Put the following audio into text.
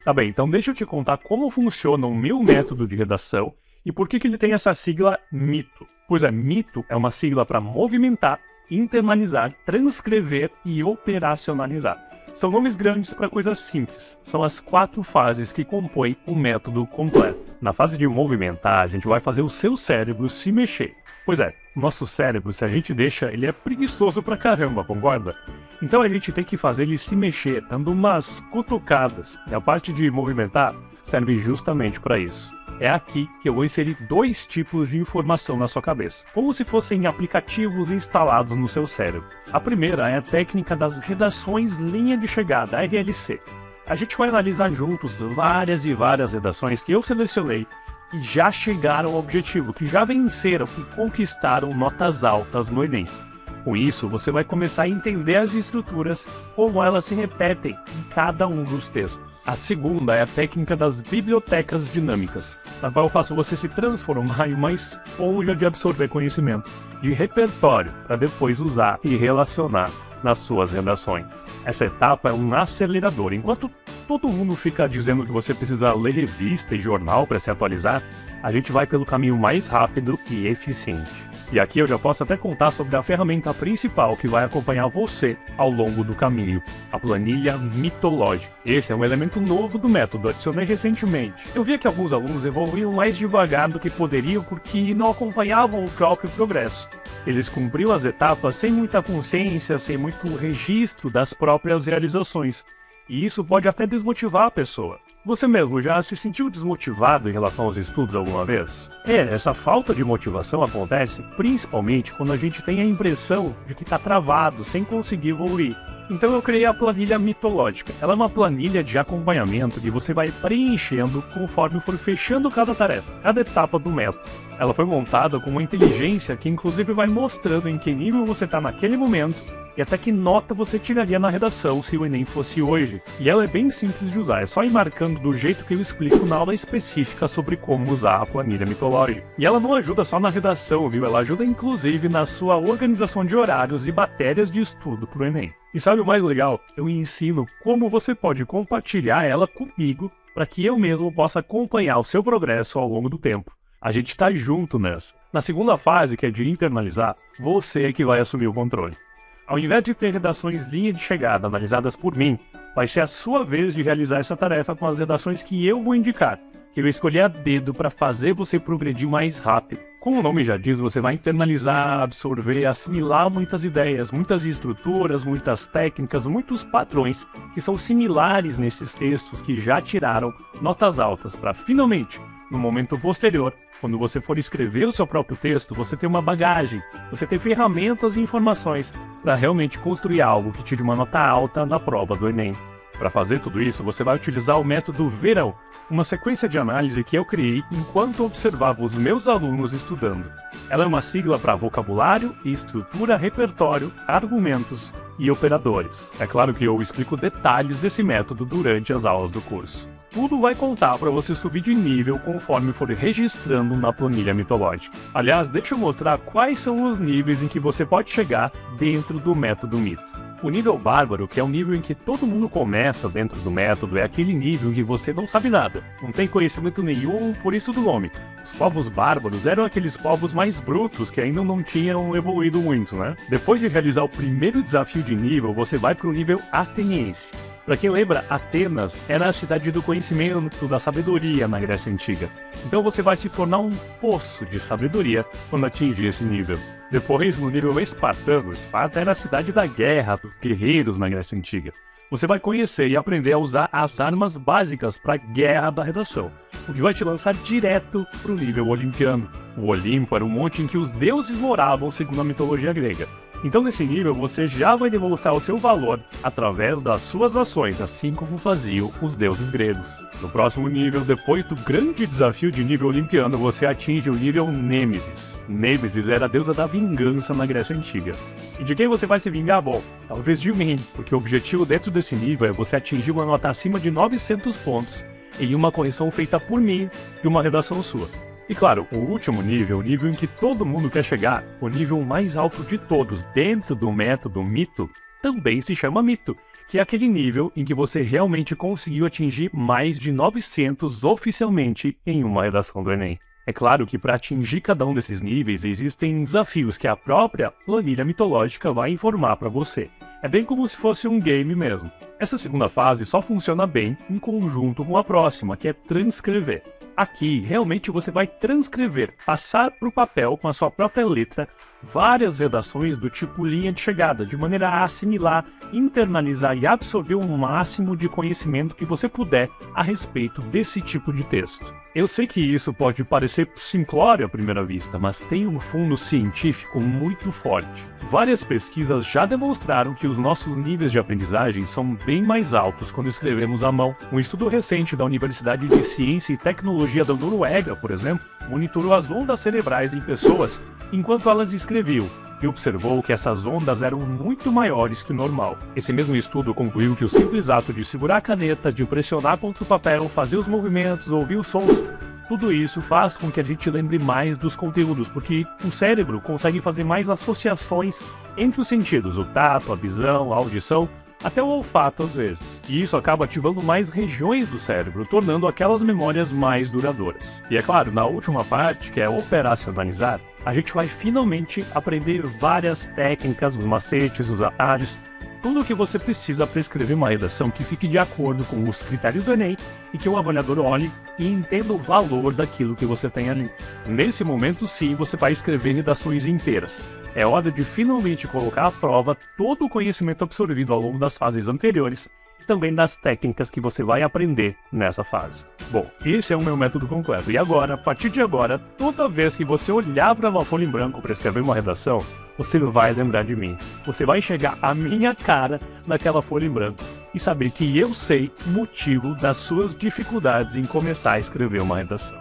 Tá bem, então deixa eu te contar como funciona o meu método de redação e por que ele tem essa sigla MITO. Pois é, MITO é uma sigla para movimentar, internalizar, transcrever e operacionalizar. São nomes grandes para coisas simples. São as 4 fases que compõem o método completo. Na fase de movimentar, a gente vai fazer o seu cérebro se mexer. Pois é, nosso cérebro, se a gente deixa, ele é preguiçoso pra caramba, concorda? Então a gente tem que fazer ele se mexer, dando umas cutucadas. E a parte de movimentar serve justamente para isso. É aqui que eu vou inserir 2 tipos de informação na sua cabeça, como se fossem aplicativos instalados no seu cérebro. A primeira é a técnica das redações linha de chegada, a RLC. A gente vai analisar juntos várias e várias redações que eu selecionei e já chegaram ao objetivo, que já venceram e conquistaram notas altas no Enem. Com isso, você vai começar a entender as estruturas, como elas se repetem em cada um dos textos. A segunda é a técnica das bibliotecas dinâmicas, na qual eu faço você se transformar em uma esponja de absorver conhecimento, de repertório, para depois usar e relacionar nas suas redações. Essa etapa é um acelerador. Enquanto todo mundo fica dizendo que você precisa ler revista e jornal para se atualizar, a gente vai pelo caminho mais rápido e eficiente. E aqui eu já posso até contar sobre a ferramenta principal que vai acompanhar você ao longo do caminho, a planilha mitológica. Esse é um elemento novo do método, adicionei recentemente. Eu via que alguns alunos evoluíam mais devagar do que poderiam porque não acompanhavam o próprio progresso. Eles cumpriam as etapas sem muita consciência, sem muito registro das próprias realizações. E isso pode até desmotivar a pessoa. Você mesmo já se sentiu desmotivado em relação aos estudos alguma vez? Essa falta de motivação acontece principalmente quando a gente tem a impressão de que está travado, sem conseguir evoluir. Então eu criei a planilha mitológica. Ela é uma planilha de acompanhamento que você vai preenchendo conforme for fechando cada tarefa, cada etapa do método. Ela foi montada com uma inteligência que inclusive vai mostrando em que nível você está naquele momento e até que nota você tiraria na redação se o Enem fosse hoje. E ela é bem simples de usar, é só ir marcando do jeito que eu explico na aula específica sobre como usar a planilha mitológica. E ela não ajuda só na redação, viu? Ela ajuda inclusive na sua organização de horários e matérias de estudo para o Enem. E sabe o mais legal? Eu ensino como você pode compartilhar ela comigo para que eu mesmo possa acompanhar o seu progresso ao longo do tempo. A gente está junto nessa. Na segunda fase, que é de internalizar, você é que vai assumir o controle. Ao invés de ter redações linha de chegada analisadas por mim, vai ser a sua vez de realizar essa tarefa com as redações que eu vou indicar, que eu escolhi a dedo para fazer você progredir mais rápido. Como o nome já diz, você vai internalizar, absorver, assimilar muitas ideias, muitas estruturas, muitas técnicas, muitos padrões que são similares nesses textos que já tiraram notas altas para finalmente, no momento posterior, quando você for escrever o seu próprio texto, você ter uma bagagem, você ter ferramentas e informações para realmente construir algo que tire uma nota alta na prova do Enem. Para fazer tudo isso, você vai utilizar o método Verão, uma sequência de análise que eu criei enquanto observava os meus alunos estudando. Ela é uma sigla para vocabulário e estrutura, repertório, argumentos e operadores. É claro que eu explico detalhes desse método durante as aulas do curso. Tudo vai contar para você subir de nível conforme for registrando na planilha mitológica. Aliás, deixa eu mostrar quais são os níveis em que você pode chegar dentro do método mito. O nível bárbaro, que é o nível em que todo mundo começa dentro do método, é aquele nível em que você não sabe nada, não tem conhecimento nenhum, por isso do nome. Os povos bárbaros eram aqueles povos mais brutos que ainda não tinham evoluído muito, né? Depois de realizar o primeiro desafio de nível, você vai para o nível ateniense. Para quem lembra, Atenas era a cidade do conhecimento, da sabedoria na Grécia Antiga. Então você vai se tornar um poço de sabedoria quando atingir esse nível. Depois, no nível espartano, Esparta era a cidade da guerra, dos guerreiros na Grécia Antiga. Você vai conhecer e aprender a usar as armas básicas para a guerra da redação, o que vai te lançar direto para o nível olimpiano. O Olimpo era um monte em que os deuses moravam segundo a mitologia grega. Então nesse nível você já vai demonstrar o seu valor através das suas ações, assim como faziam os deuses gregos. No próximo nível, depois do grande desafio de nível olimpiano, você atinge o nível Nêmesis. Nêmesis era a deusa da vingança na Grécia Antiga. E de quem você vai se vingar? Bom, talvez de mim, porque o objetivo dentro desse nível é você atingir uma nota acima de 900 pontos em uma correção feita por mim de uma redação sua. E claro, o último nível, o nível em que todo mundo quer chegar, o nível mais alto de todos dentro do método mito, também se chama mito, que é aquele nível em que você realmente conseguiu atingir mais de 900 oficialmente em uma redação do Enem. É claro que para atingir cada um desses níveis existem desafios que a própria planilha mitológica vai informar para você. É bem como se fosse um game mesmo. Essa segunda fase só funciona bem em conjunto com a próxima, que é transcrever. Aqui, realmente você vai transcrever, passar para o papel com a sua própria letra, várias redações do tipo linha de chegada, de maneira a assimilar, internalizar e absorver o máximo de conhecimento que você puder a respeito desse tipo de texto. Eu sei que isso pode parecer simplório à primeira vista, mas tem um fundo científico muito forte. Várias pesquisas já demonstraram que os nossos níveis de aprendizagem são bem mais altos quando escrevemos à mão. Um estudo recente da Universidade de Ciência e Tecnologia da Noruega, por exemplo, monitorou as ondas cerebrais em pessoas enquanto elas escreviam e observou que essas ondas eram muito maiores que o normal. Esse mesmo estudo concluiu que o simples ato de segurar a caneta, de pressionar contra o papel, fazer os movimentos, ouvir os sons, tudo isso faz com que a gente lembre mais dos conteúdos, porque o cérebro consegue fazer mais associações entre os sentidos, o tato, a visão, a audição, até o olfato às vezes. E isso acaba ativando mais regiões do cérebro, tornando aquelas memórias mais duradouras. E é claro, na última parte, que é operacionalizar, a gente vai finalmente aprender várias técnicas, os macetes, os atalhos, tudo o que você precisa para escrever uma redação que fique de acordo com os critérios do Enem e que o avaliador olhe e entenda o valor daquilo que você tem ali. Nesse momento, sim, você vai escrever redações inteiras. É hora de finalmente colocar à prova todo o conhecimento absorvido ao longo das fases anteriores e também das técnicas que você vai aprender nessa fase. Bom, esse é o meu método completo. E agora, a partir de agora, toda vez que você olhar para uma folha em branco para escrever uma redação, você vai lembrar de mim. Você vai enxergar a minha cara naquela folha em branco e saber que eu sei o motivo das suas dificuldades em começar a escrever uma redação.